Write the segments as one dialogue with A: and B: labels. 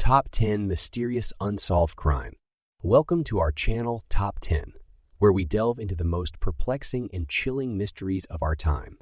A: Top 10 Mysterious Unsolved Crime. Welcome to our channel Top 10, where we delve into the most perplexing and chilling mysteries of our time.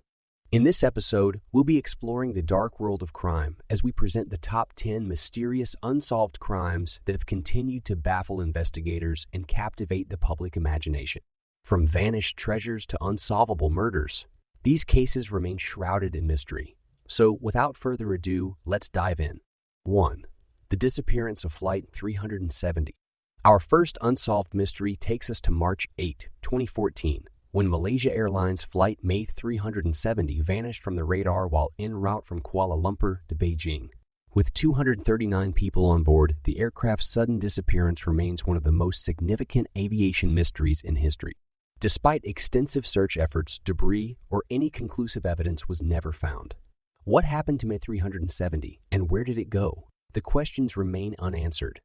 A: In this episode, we'll be exploring the dark world of crime as we present the top 10 mysterious unsolved crimes that have continued to baffle investigators and captivate the public imagination. From vanished treasures to unsolvable murders, these cases remain shrouded in mystery. So, without further ado, let's dive in. 1. The disappearance of Flight 370. Our first unsolved mystery takes us to March 8, 2014, when Malaysia Airlines Flight May 370 vanished from the radar while en route from Kuala Lumpur to Beijing. With 239 people on board, the aircraft's sudden disappearance remains one of the most significant aviation mysteries in history. Despite extensive search efforts, debris or any conclusive evidence was never found. What happened to May 370, and where did it go? The questions remain unanswered.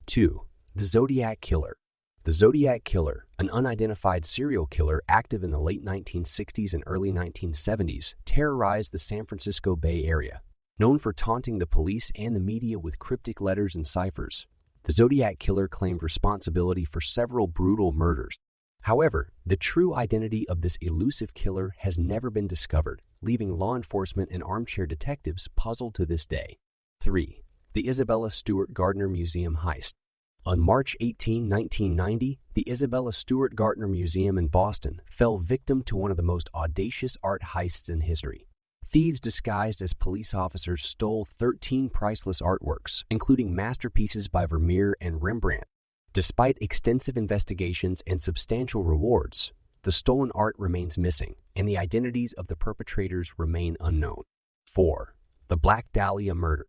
A: 2. The Zodiac Killer. The Zodiac Killer, an unidentified serial killer active in the late 1960s and early 1970s, terrorized the San Francisco Bay Area. Known for taunting the police and the media with cryptic letters and ciphers, the Zodiac Killer claimed responsibility for several brutal murders. However, the true identity of this elusive killer has never been discovered, leaving law enforcement and armchair detectives puzzled to this day. 3. The Isabella Stewart Gardner Museum Heist. On March 18, 1990, the Isabella Stewart Gardner Museum in Boston fell victim to one of the most audacious art heists in history. Thieves disguised as police officers stole 13 priceless artworks, including masterpieces by Vermeer and Rembrandt. Despite extensive investigations and substantial rewards, the stolen art remains missing, and the identities of the perpetrators remain unknown. 4. The Black Dahlia Murder.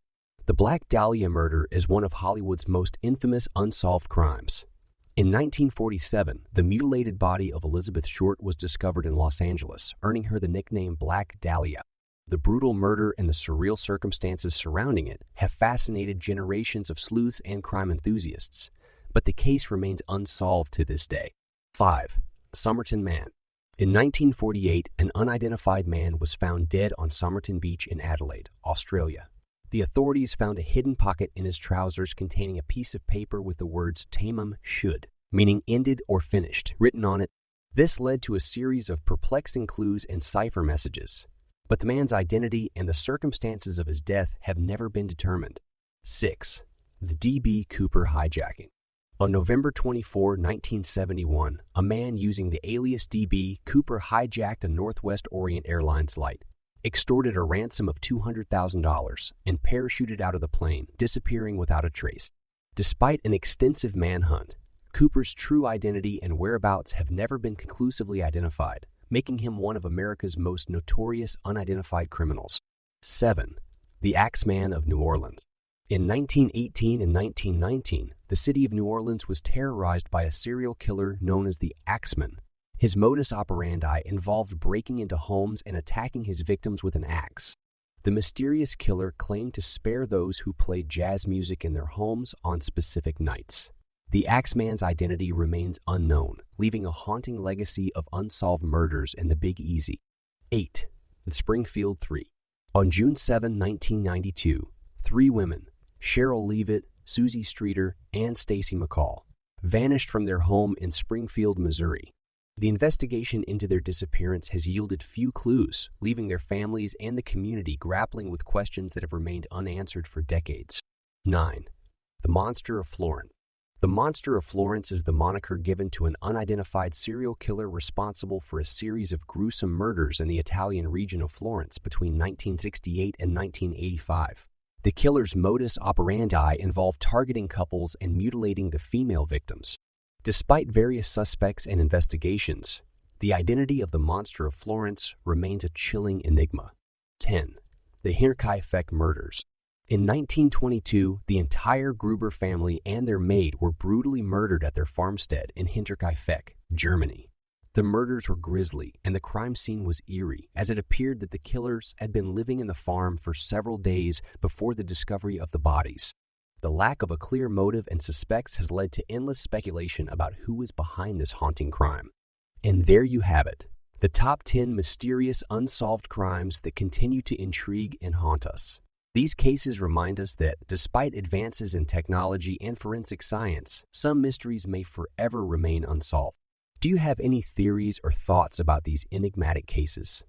A: The Black Dahlia murder is one of Hollywood's most infamous unsolved crimes. In 1947, the mutilated body of Elizabeth Short was discovered in Los Angeles, earning her the nickname Black Dahlia. The brutal murder and the surreal circumstances surrounding it have fascinated generations of sleuths and crime enthusiasts, but the case remains unsolved to this day. 5. Somerton Man. In 1948, an unidentified man was found dead on Somerton Beach in Adelaide, Australia. The authorities found a hidden pocket in his trousers containing a piece of paper with the words "Tamam should," meaning ended or finished, written on it. This led to a series of perplexing clues and cipher messages, but the man's identity and the circumstances of his death have never been determined. 6. The D.B. Cooper hijacking. On November 24, 1971, a man using the alias D.B. Cooper hijacked a Northwest Orient Airlines flight, extorted a ransom of $200,000, and parachuted out of the plane, disappearing without a trace. Despite an extensive manhunt, Cooper's true identity and whereabouts have never been conclusively identified, making him one of America's most notorious unidentified criminals. 7. The Axeman of New Orleans. In 1918 and 1919, the city of New Orleans was terrorized by a serial killer known as the Axeman. His modus operandi involved breaking into homes and attacking his victims with an axe. The mysterious killer claimed to spare those who played jazz music in their homes on specific nights. The Axeman's identity remains unknown, leaving a haunting legacy of unsolved murders in the Big Easy. 8. The Springfield Three. On June 7, 1992, 3 women, Cheryl Leavitt, Susie Streeter, and Stacy McCall, vanished from their home in Springfield, Missouri. The investigation into their disappearance has yielded few clues, leaving their families and the community grappling with questions that have remained unanswered for decades. 9. The Monster of Florence. The Monster of Florence is the moniker given to an unidentified serial killer responsible for a series of gruesome murders in the Italian region of Florence between 1968 and 1985. The killer's modus operandi involved targeting couples and mutilating the female victims. Despite various suspects and investigations, the identity of the Monster of Florence remains a chilling enigma. 10. The Hinterkaifeck Murders. In 1922, the entire Gruber family and their maid were brutally murdered at their farmstead in Hinterkaifeck, Germany. The murders were grisly, and the crime scene was eerie, as it appeared that the killers had been living in the farm for several days before the discovery of the bodies. The lack of a clear motive and suspects has led to endless speculation about who is behind this haunting crime. And there you have it, the top 10 mysterious unsolved crimes that continue to intrigue and haunt us. These cases remind us that, despite advances in technology and forensic science, some mysteries may forever remain unsolved. Do you have any theories or thoughts about these enigmatic cases?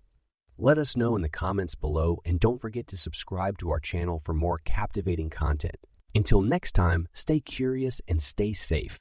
A: Let us know in the comments below, and don't forget to subscribe to our channel for more captivating content. Until next time, stay curious and stay safe.